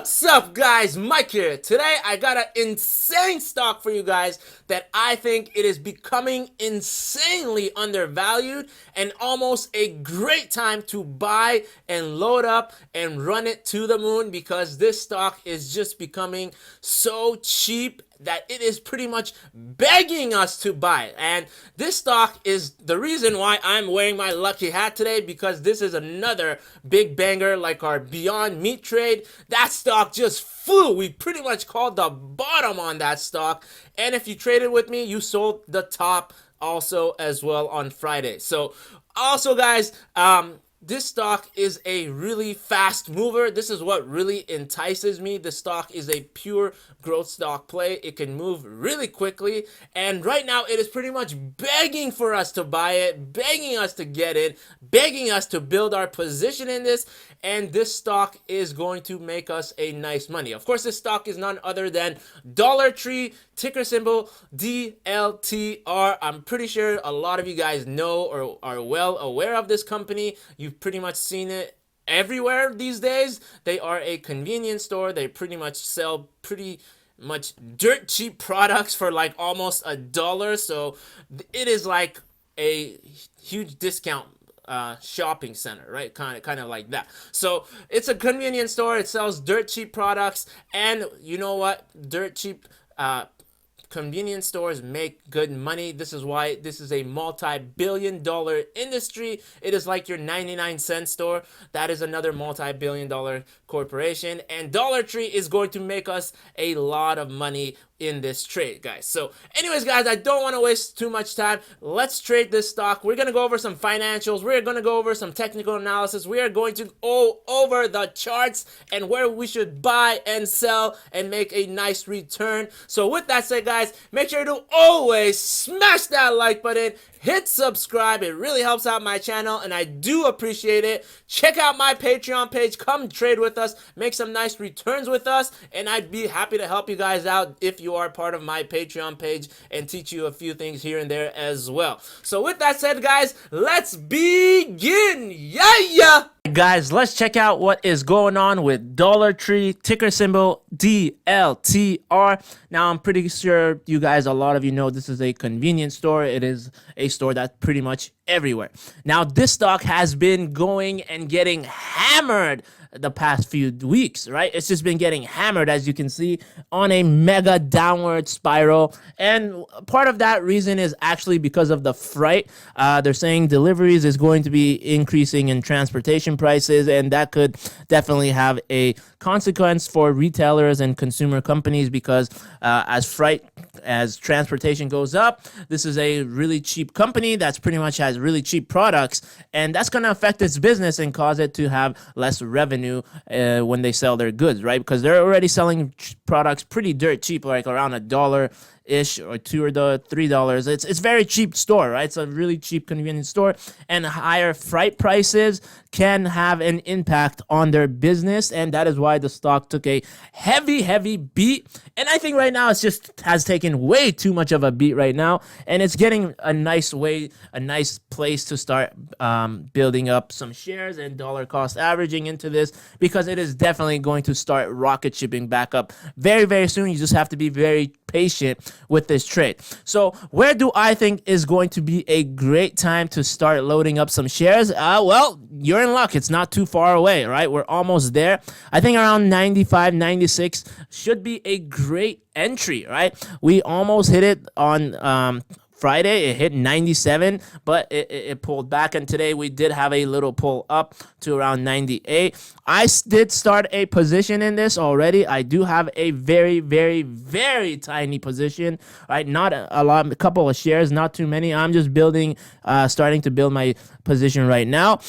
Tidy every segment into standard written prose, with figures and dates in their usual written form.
What's up, guys? Mike here. Today I got an insane stock for you guys that I think it is becoming insanely undervalued and almost a great time to buy and load up and run it to the moon, because this stock is just becoming so cheap that it is pretty much begging us to buy it. And this stock is the reason why I'm wearing my lucky hat today, because this is another big banger like our Beyond Meat trade. That stock just flew. We pretty much called the bottom on that stock. And if you traded with me, you sold the top also as well on Friday. So also, guys, this stock is a really fast mover. This is what really entices me. The stock is a pure growth stock play. It can move really quickly, and right now it is pretty much begging for us to buy it, begging us to get in, begging us to build our position in this, and this stock is going to make us a nice money. Of course, this stock is none other than Dollar Tree, ticker symbol DLTR. I'm pretty sure a lot of you guys know or are well aware of this company. You've pretty much seen it everywhere these days. They are a convenience store. They pretty much sell pretty much dirt cheap products for like almost $1. So it is like a huge discount shopping center, right? Kind of like that. So it's a convenience store. It sells dirt cheap products, and you know what? Dirt cheap convenience stores make good money. This is why this is a multi-billion-dollar industry. It is like your 99-cent store. That is another multi-billion-dollar corporation, and Dollar Tree is going to make us a lot of money in this trade, guys. So anyways, guys, I don't want to waste too much time. Let's trade this stock. We're going to go over some financials. We're going to go over some technical analysis. We are going to go over the charts and where we should buy and sell and make a nice return. So with that said, guys, make sure to always smash that like button, hit subscribe. It really helps out my channel, and I do appreciate it. Check out my Patreon page. Come trade with us, make some nice returns with us, and I'd be happy to help you guys out if you are part of my Patreon page and teach you a few things here and there as well. So with that said, guys, let's begin. Yeah. Guys, let's check out what is going on with Dollar Tree, ticker symbol DLTR. Now, I'm pretty sure you guys, a lot of you know this is a convenience store. It is a store that's pretty much everywhere. Now, this stock has been going and getting hammered the past few weeks, right? It's just been getting hammered, as you can see, on a mega downward spiral. And part of that reason is actually because of the freight. They're saying deliveries is going to be increasing in transportation prices, and that could definitely have a consequence for retailers and consumer companies, because as transportation goes up, this is a really cheap company that's pretty much has really cheap products, and that's going to affect its business and cause it to have less revenue when they sell their goods, right? Because they're already selling products pretty dirt cheap, like around $1-ish or $2 or $3. It's very cheap store, right? It's a really cheap convenience store, and higher freight prices can have an impact on their business, and that is why the stock took a heavy beat. And I think right now it's just has taken way too much of a beat right now, and it's getting a nice place to start building up some shares and dollar cost averaging into this, because it is definitely going to start rocket shipping back up very soon. You just have to be very patient with this trade. So where do I think is going to be a great time to start loading up some shares? Well, you're in luck. It's not too far away, right? We're almost there. I think around 95, 96 should be a great entry, right? We almost hit it on Friday. It hit 97, but it pulled back, and today we did have a little pull up to around 98. I did start a position in this already. I do have a very tiny position, right? Not a lot, a couple of shares, not too many. I'm just starting to build my position right now,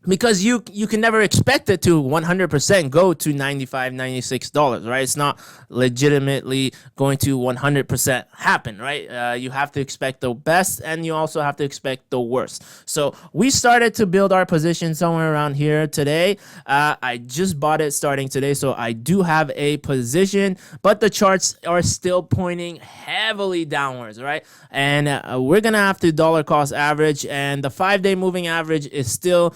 because you can never expect it to 100% go to $95, $96, right? It's not legitimately going to 100% happen, right? You have to expect the best, and you also have to expect the worst. So we started to build our position somewhere around here today. I just bought it starting today, so I do have a position, but the charts are still pointing heavily downwards, right? And we're gonna have to dollar cost average, and the 5-day moving average is still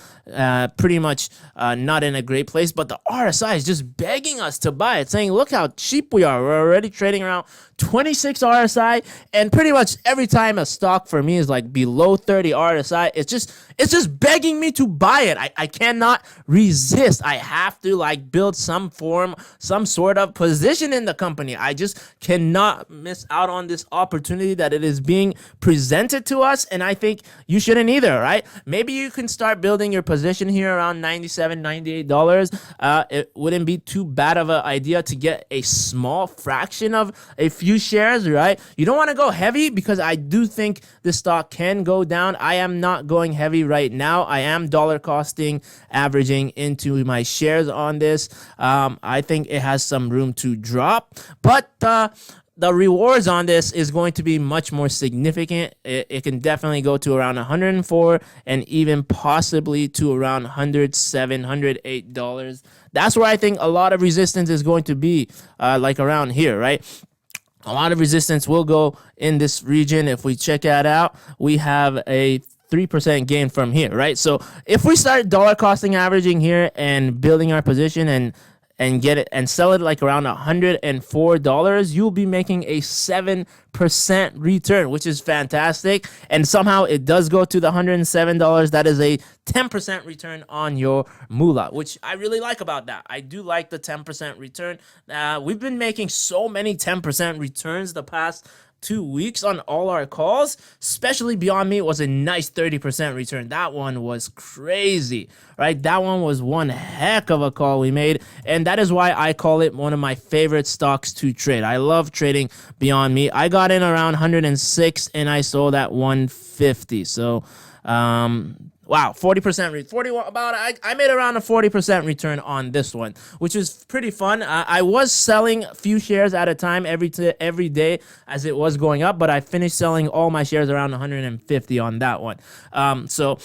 pretty much not in a great place, but the RSI is just begging us to buy it, saying, look how cheap we are. We're already trading around 26 RSI, and pretty much every time a stock for me is like below 30 RSI, it's just begging me to buy it. I cannot resist. I have to like build some sort of position in the company. I just cannot miss out on this opportunity that it is being presented to us, and I think you shouldn't either, right? Maybe you can start building your position here around $97, $98. It wouldn't be too bad of an idea to get a small fraction of a few shares, right? You don't want to go heavy because I do think the stock can go down. I am not going heavy right now. I am dollar costing, averaging into my shares on this. I think it has some room to drop, but the rewards on this is going to be much more significant. It can definitely go to around 104 and even possibly to around $107, $108. That's where I think a lot of resistance is going to be, like around here, right? A lot of resistance will go in this region. If we check that out, we have a 3% gain from here, right? So if we start dollar costing averaging here and building our position and get it and sell it like around $104, you'll be making a 7% return, which is fantastic. And somehow it does go to the $107. That is a 10% return on your moolah, which I really like about that. I do like the 10% return. We've been making so many 10% returns the past 2 weeks on all our calls, especially Beyond Meat was a nice 30% return. That one was crazy, right? That one was one heck of a call we made, and that is why I call it one of my favorite stocks to trade. I love trading Beyond Meat. I got in around 106 and I sold at 150. So wow, 40%, I made around a 40% return on this one, which is pretty fun. I was selling a few shares at a time every day as it was going up, but I finished selling all my shares around 150 on that one. So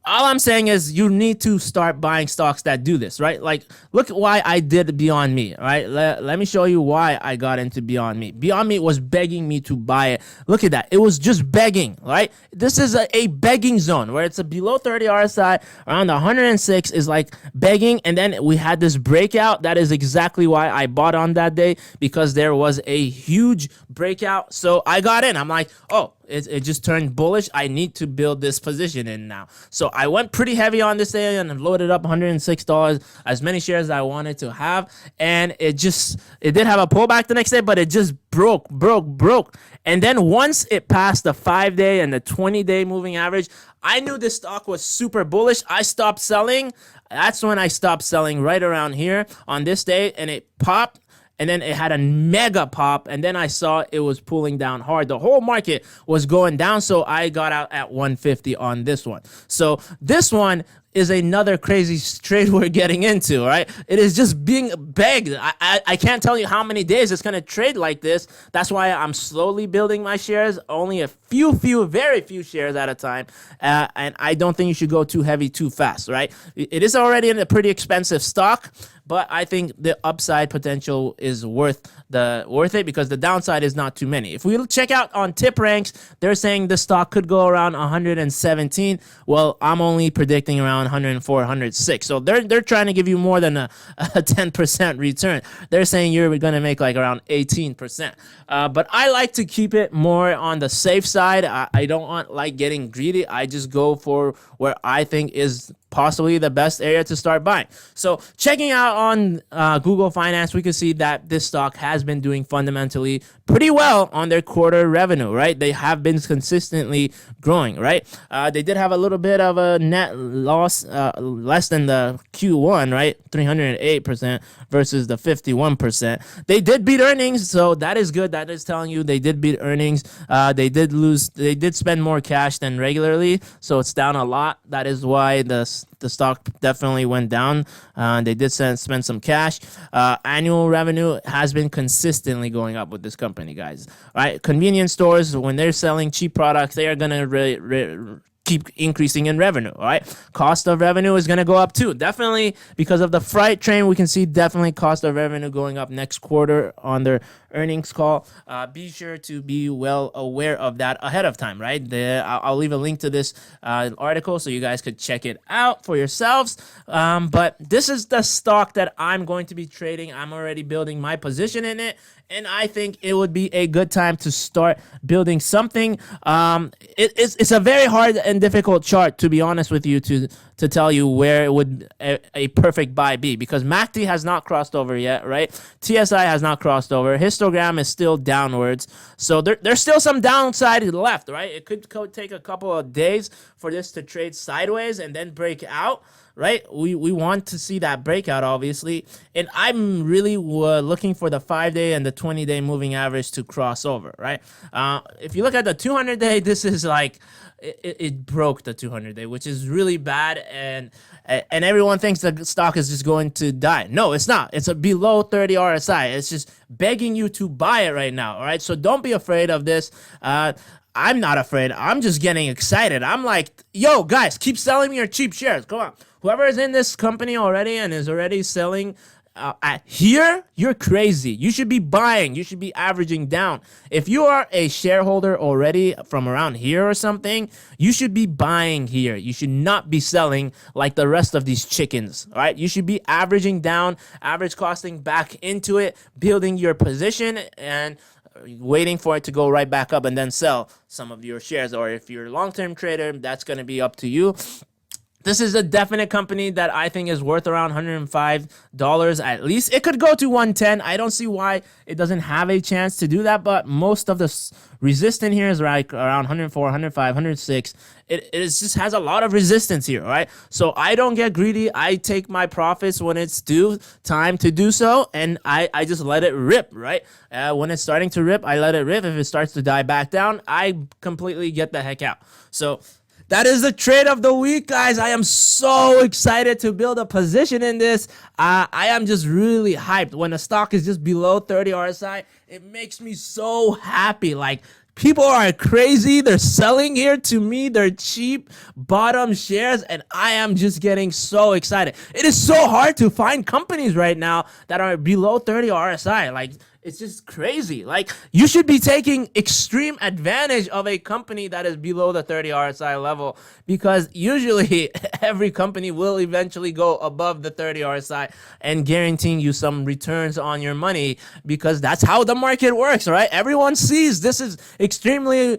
all I'm saying is you need to start buying stocks that do this, right? Like, look at why I did Beyond Meat, right? Let me show you why I got into Beyond Meat. Beyond Meat was begging me to buy it. Look at that. It was just begging, right? This is a begging zone where it's a below 30 RSI, around 106 is like begging. And then we had this breakout. That is exactly why I bought on that day, because there was a huge breakout. So I got in. I'm like, oh, it just turned bullish. I need to build this position in now. So I went pretty heavy on this day and loaded up $106, as many shares as I wanted to have. And it did have a pullback the next day, but it just broke. And then once it passed the 5-day and the 20-day moving average, I knew this stock was super bullish. I stopped selling. That's when I stopped selling, right around here on this day, and it popped. And then it had a mega pop, and then I saw it was pulling down hard. The whole market was going down, so I got out at 150 on this one. So this one is another crazy trade we're getting into, right? It is just being begged. I can't tell you how many days it's going to trade like this. That's why I'm slowly building my shares, only a very few shares at a time. And I don't think you should go too heavy too fast, right? It is already in a pretty expensive stock, but I think the upside potential is worth it because the downside is not too many. If we check out on tip ranks, they're saying the stock could go around 117. Well, I'm only predicting around 104, 106. So they're trying to give you more than a 10% return. They're saying you're going to make like around 18%. But I like to keep it more on the safe side. I don't want like getting greedy. I just go for where I think is possibly the best area to start buying. So checking out on Google Finance, we can see that this stock has been doing fundamentally pretty well on their quarter revenue, right? They have been consistently growing, right? They did have a little bit of a net loss, less than the Q1, right? 308% versus the 51%. They did beat earnings, so that is good. That is telling you they did beat earnings. They did spend more cash than regularly, so it's down a lot. That is why the stock definitely went down. They did spend some cash. Annual revenue has been consistently going up with this company, guys. Right? Convenience stores, when they're selling cheap products, they are gonna keep increasing in revenue. All right, cost of revenue is going to go up too, definitely, because of the freight train. We can see definitely cost of revenue going up next quarter on their earnings call. Be sure to be well aware of that ahead of time, right? I'll leave a link to this article so you guys could check it out for yourselves. But this is the stock that I'm going to be trading. I'm already building my position in it, and I think it would be a good time to start building something. It's a very hard and difficult chart, to be honest with you, to tell you where it would a perfect buy be, because MACD has not crossed over yet, right? TSI has not crossed over. Histogram is still downwards. So there's still some downside left, right? It could take a couple of days for this to trade sideways and then break out, right? We want to see that breakout, obviously. And I'm really looking for the 5-day and the 20-day moving average to cross over, right? If you look at the 200-day, this is like, it broke the 200-day, which is really bad, and everyone thinks the stock is just going to die. No, it's not. It's a below 30 RSI. It's just begging you to buy it right now, all right? So don't be afraid of this. I'm not afraid. I'm just getting excited. I'm like, yo, guys, keep selling me your cheap shares. Come on. Whoever is in this company already and is already selling at here, you're crazy. You should be buying. You should be averaging down. If you are a shareholder already from around here or something, you should be buying here. You should not be selling like the rest of these chickens, all right? You should be averaging down, average costing back into it, building your position, and waiting for it to go right back up and then sell some of your shares. Or if you're a long-term trader, that's going to be up to you. This is a definite company that I think is worth around $105 at least. It could go to 110. I don't see why it doesn't have a chance to do that, but most of the resistance here is like around 104, 105, 106. It just has a lot of resistance here, all right? So I don't get greedy. I take my profits when it's due time to do so, and I just let it rip, right? When it's starting to rip, I let it rip. If it starts to die back down, I completely get the heck out. So that is the trade of the week, guys. I am so excited to build a position in this. I am just really hyped. When a stock is just below 30 RSI, it makes me so happy. Like, people are crazy. They're selling here to me. They're cheap bottom shares, and I am just getting so excited. It is so hard to find companies right now that are below 30 RSI. Like, it's just crazy. Like, you should be taking extreme advantage of a company that is below the 30 RSI level, because usually every company will eventually go above the 30 RSI and guaranteeing you some returns on your money, because that's how the market works, right? Everyone sees this is extremely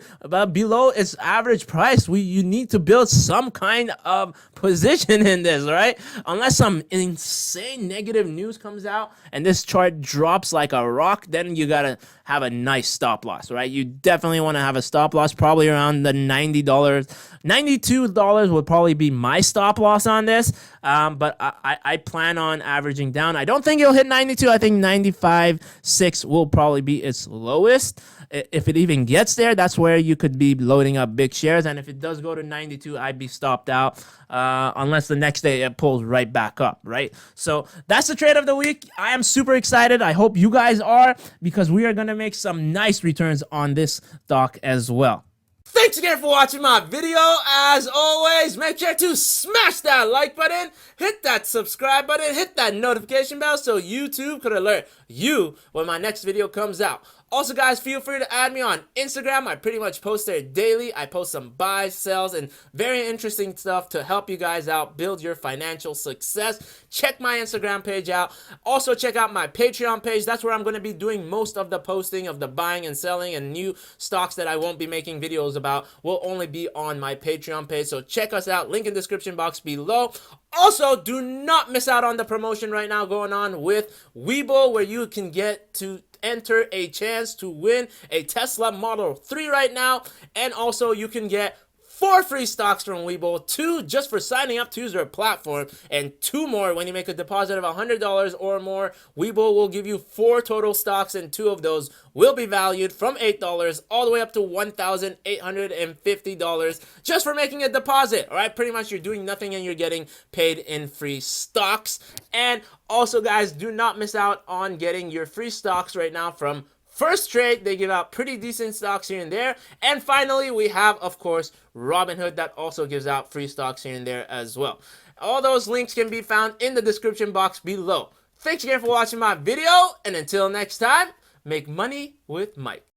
below its average price. You need to build some kind of position in this, right? Unless some insane negative news comes out and this chart drops like a rock, then you gotta have a nice stop loss, right? You definitely want to have a stop loss probably around the $90. $92 would probably be my stop loss on this, but I plan on averaging down. I don't think it'll hit 92. I think 95.6 will probably be its lowest. If it even gets there, that's where you could be loading up big shares. And if it does go to 92, I'd be stopped out unless the next day it pulls right back up, right? So that's the trade of the week. I am super excited. I hope you guys are, because we are going to make some nice returns on this stock as well. Thanks again for watching my video. As always, make sure to smash that like button, hit that subscribe button, hit that notification bell so YouTube could alert you when my next video comes out. Also, guys, feel free to add me on Instagram. I pretty much post there daily. I post some buys, sells, and very interesting stuff to help you guys out build your financial success. Check my Instagram page out. Also, check out my Patreon page. That's where I'm going to be doing most of the posting of the buying and selling, and new stocks that I won't be making videos about will only be on my Patreon page. So check us out. Link in the description box below. Also, do not miss out on the promotion right now going on with WeBull, where you can get to enter a chance to win a Tesla Model 3 right now. And also, you can get 4 free stocks from WeBull, 2 just for signing up to use their platform, and 2 more when you make a deposit of $100 or more. WeBull will give you 4 total stocks, and 2 of those will be valued from $8 all the way up to $1,850 just for making a deposit. All right, pretty much you're doing nothing and you're getting paid in free stocks. And also, guys, do not miss out on getting your free stocks right now from FirstTrade, they give out pretty decent stocks here and there. And finally, we have, of course, Robinhood that also gives out free stocks here and there as well. All those links can be found in the description box below. Thanks again for watching my video, and until next time, make money with Mike.